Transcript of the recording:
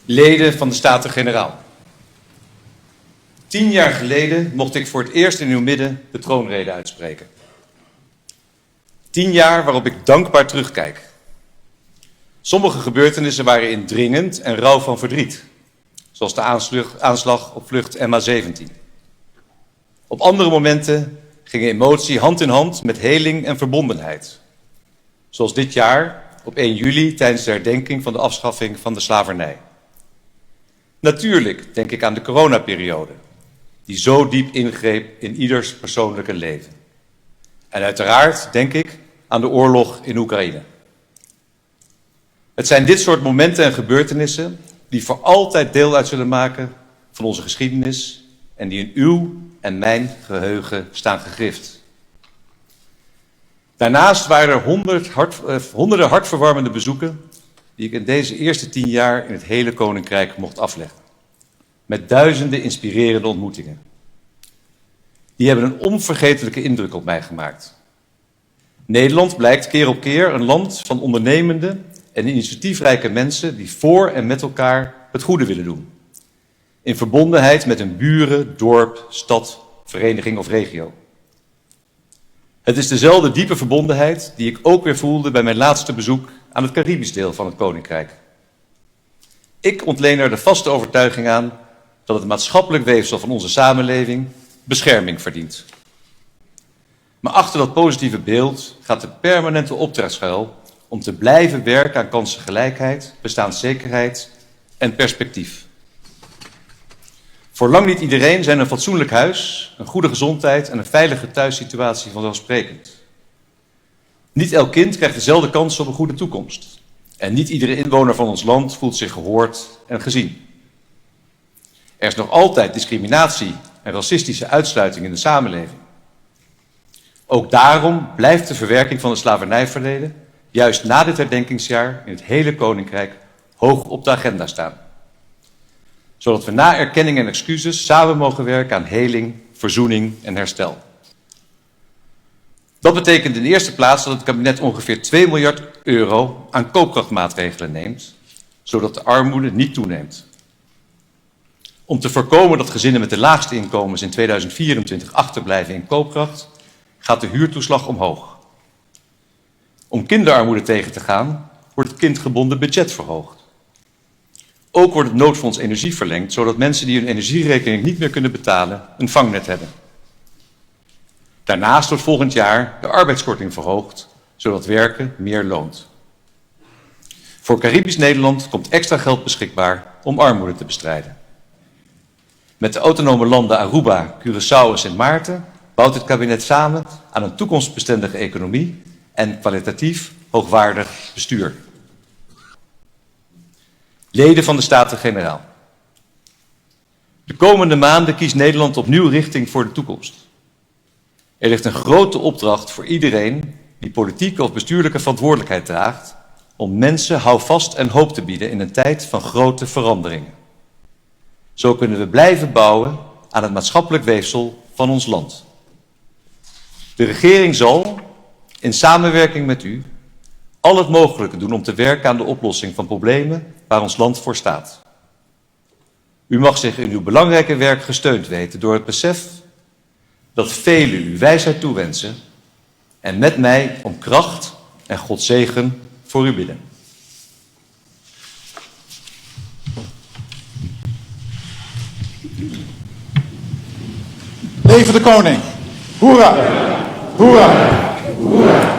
Leden van de Staten-Generaal. 10 jaar geleden mocht ik voor het eerst in uw midden de troonrede uitspreken. 10 jaar waarop ik dankbaar terugkijk. Sommige gebeurtenissen waren indringend en rauw van verdriet, zoals de aanslag op vlucht MH17. Op andere momenten ging emotie hand in hand met heling en verbondenheid. Zoals dit jaar op 1 juli tijdens de herdenking van de afschaffing van de slavernij. Natuurlijk denk ik aan de coronaperiode, die zo diep ingreep in ieders persoonlijke leven. En uiteraard denk ik aan de oorlog in Oekraïne. Het zijn dit soort momenten en gebeurtenissen die voor altijd deel uit zullen maken van onze geschiedenis en die in uw en mijn geheugen staan gegrift. Daarnaast waren er honderden hartverwarmende bezoeken die ik in deze eerste 10 jaar in het hele Koninkrijk mocht afleggen. Met duizenden inspirerende ontmoetingen. Die hebben een onvergetelijke indruk op mij gemaakt. Nederland blijkt keer op keer een land van ondernemende en initiatiefrijke mensen die voor en met elkaar het goede willen doen. In verbondenheid met hun buren, dorp, stad, vereniging of regio. Het is dezelfde diepe verbondenheid die ik ook weer voelde bij mijn laatste bezoek aan het Caribisch deel van het Koninkrijk. Ik ontleen er de vaste overtuiging aan dat het maatschappelijk weefsel van onze samenleving bescherming verdient. Maar achter dat positieve beeld gaat de permanente opdracht schuil om te blijven werken aan kansengelijkheid, bestaanszekerheid en perspectief. Voor lang niet iedereen zijn een fatsoenlijk huis, een goede gezondheid en een veilige thuissituatie vanzelfsprekend. Niet elk kind krijgt dezelfde kans op een goede toekomst. En niet iedere inwoner van ons land voelt zich gehoord en gezien. Er is nog altijd discriminatie en racistische uitsluiting in de samenleving. Ook daarom blijft de verwerking van het slavernijverleden juist na dit herdenkingsjaar in het hele Koninkrijk hoog op de agenda staan. Zodat we na erkenning en excuses samen mogen werken aan heling, verzoening en herstel. Dat betekent in de eerste plaats dat het kabinet ongeveer 2 miljard euro aan koopkrachtmaatregelen neemt, zodat de armoede niet toeneemt. Om te voorkomen dat gezinnen met de laagste inkomens in 2024 achterblijven in koopkracht, gaat de huurtoeslag omhoog. Om kinderarmoede tegen te gaan, wordt het kindgebonden budget verhoogd. Ook wordt het noodfonds energie verlengd, zodat mensen die hun energierekening niet meer kunnen betalen, een vangnet hebben. Daarnaast wordt volgend jaar de arbeidskorting verhoogd, zodat werken meer loont. Voor Caribisch Nederland komt extra geld beschikbaar om armoede te bestrijden. Met de autonome landen Aruba, Curaçao en Sint Maarten bouwt het kabinet samen aan een toekomstbestendige economie en kwalitatief hoogwaardig bestuur. Leden van de Staten-Generaal. De komende maanden kiest Nederland opnieuw richting voor de toekomst. Er ligt een grote opdracht voor iedereen die politieke of bestuurlijke verantwoordelijkheid draagt om mensen houvast en hoop te bieden in een tijd van grote veranderingen. Zo kunnen we blijven bouwen aan het maatschappelijk weefsel van ons land. De regering zal, in samenwerking met u, al het mogelijke doen om te werken aan de oplossing van problemen waar ons land voor staat. U mag zich in uw belangrijke werk gesteund weten door het besef dat velen u wijsheid toewensen en met mij om kracht en Gods zegen voor u bidden. Leven de koning! Hoera! Hoera! Hoera!